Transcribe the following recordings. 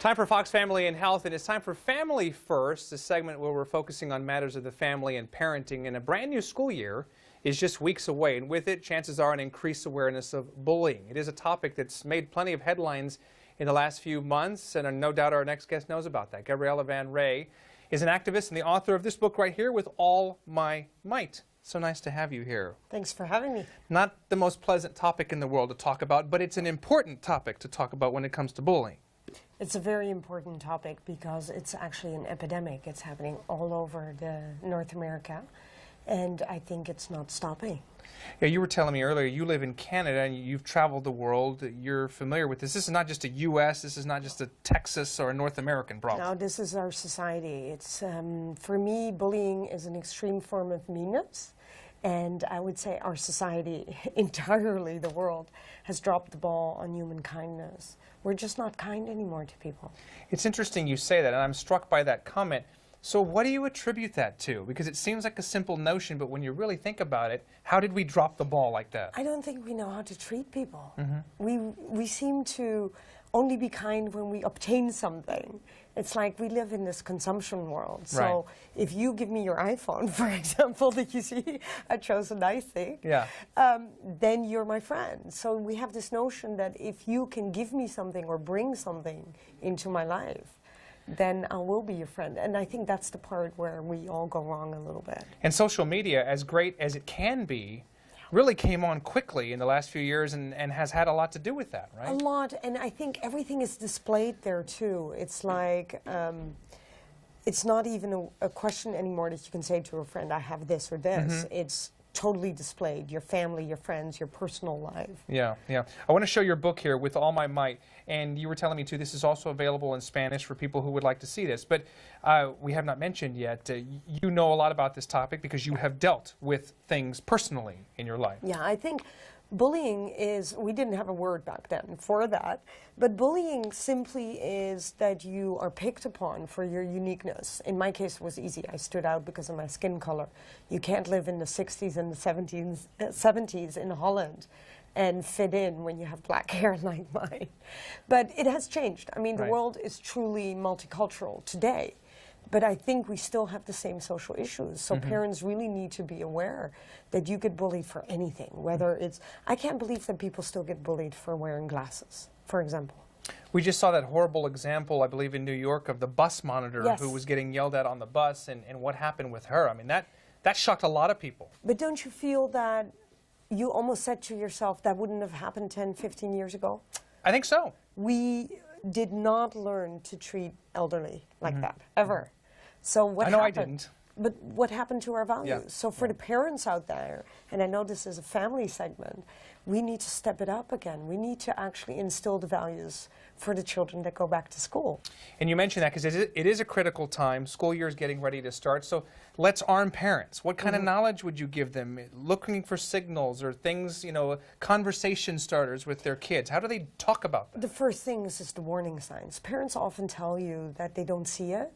Time for Fox Family and Health, and it's time for Family First, a segment where we're focusing on matters of the family and parenting. And a brand new school year is just weeks away, and with it, chances are an increased awareness of bullying. It is a topic that's made plenty of headlines in the last few months, and no doubt our next guest knows about that. Gabriella van Rij is an activist and the author of this book right here, With All My Might. So nice to have you here. Thanks for having me. Not the most pleasant topic in the world to talk about, but it's an important topic to talk about when it comes to bullying. It's a very important topic because it's actually an epidemic. It's happening all over North America, and I think it's not stopping. Yeah, you were telling me earlier you live in Canada and you've traveled the world. You're familiar with this. This is not just a U.S., this is not just a Texas or a North American problem. No, this is our society. It's, for me, bullying is an extreme form of meanness. And I would say our society, entirely the world, has dropped the ball on human kindness. We're just not kind anymore to people. It's interesting you say that, and I'm struck by that comment. So what do you attribute that to? Because it seems like a simple notion, but when you really think about it, how did we drop the ball like that? I don't think we know how to treat people. We seem to only be kind when we obtain something. It's like we live in this consumption world. So if you give me your iPhone, for example, that you see I chose a nice thing, then you're my friend. So we have this notion that if you can give me something or bring something into my life, then I will be your friend. And I think that's the part where we all go wrong a little bit. And social media, as great as it can be, really came on quickly in the last few years and has had a lot to do with that, right? A lot, and I think everything is displayed there too. It's like, it's not even a question anymore that you can say to a friend, I have this or this. It's totally displayed, your family, your friends, your personal life. Yeah, yeah. I want to show your book here, With All My Might, and you were telling me too, this is also available in Spanish for people who would like to see this, but we have not mentioned yet, you know a lot about this topic because you have dealt with things personally in your life. Yeah, I think bullying is, we didn't have a word back then for that, but bullying simply is that you are picked upon for your uniqueness. In my case, it was easy. I stood out because of my skin color. You can't live in the 60s and the 70s in Holland and fit in when you have black hair like mine. But it has changed. I mean, the world is truly multicultural today. But I think we still have the same social issues. So parents really need to be aware that you get bullied for anything, whether it's, I can't believe that people still get bullied for wearing glasses, for example. We just saw that horrible example, I believe, in New York of the bus monitor who was getting yelled at on the bus and what happened with her. I mean, that shocked a lot of people. But don't you feel that you almost said to yourself that wouldn't have happened 10, 15 years ago? I think so. We did not learn to treat elderly like that, ever. So what happened? I didn't. But what happened to our values? So for the parents out there, and I know this is a family segment, we need to step it up again. We need to actually instill the values for the children that go back to school. And you mentioned that because it is a critical time. School year is getting ready to start. So let's arm parents. What kind of knowledge would you give them? Looking for signals or things, you know, conversation starters with their kids. How do they talk about that? The first thing is the warning signs. Parents often tell you that they don't see it,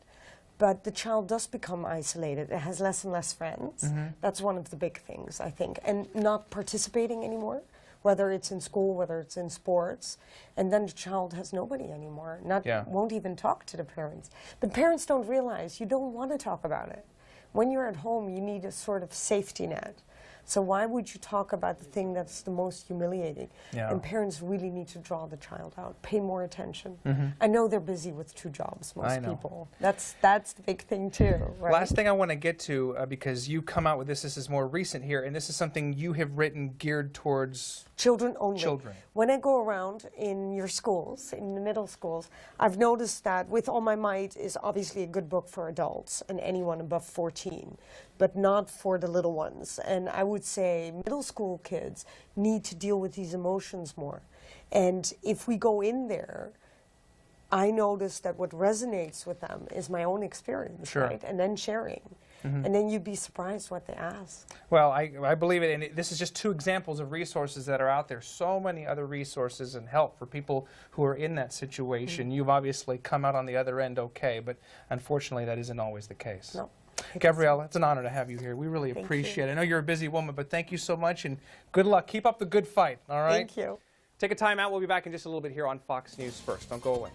but the child does become isolated. It has less and less friends. That's one of the big things, I think. And not participating anymore, whether it's in school, whether it's in sports. And then the child has nobody anymore, won't even talk to the parents. But parents don't realize you don't want to talk about it. When you're at home, you need a sort of safety net. So why would you talk about the thing that's the most humiliating? And parents really need to draw the child out, pay more attention. I know they're busy with 2 jobs, most people. That's the big thing too, right? Last thing I want to get to, because you come out with this is more recent here, and this is something you have written geared towards children only. Children. When I go around in your schools, in the middle schools, I've noticed that With All My Might is obviously a good book for adults and anyone above 14, but not for the little ones. And I would say middle school kids need to deal with these emotions more. And if we go in there, I notice that what resonates with them is my own experience, right? And then sharing. And then you'd be surprised what they ask. Well, I believe it, and this is just 2 examples of resources that are out there. So many other resources and help for people who are in that situation. You've obviously come out on the other end okay, but unfortunately that isn't always the case. No. Gabriella, it's an honor to have you here. We really appreciate it. I know you're a busy woman, but thank you so much, and good luck. Keep up the good fight, all right? Thank you. Take a time out. We'll be back in just a little bit here on Fox News First. Don't go away.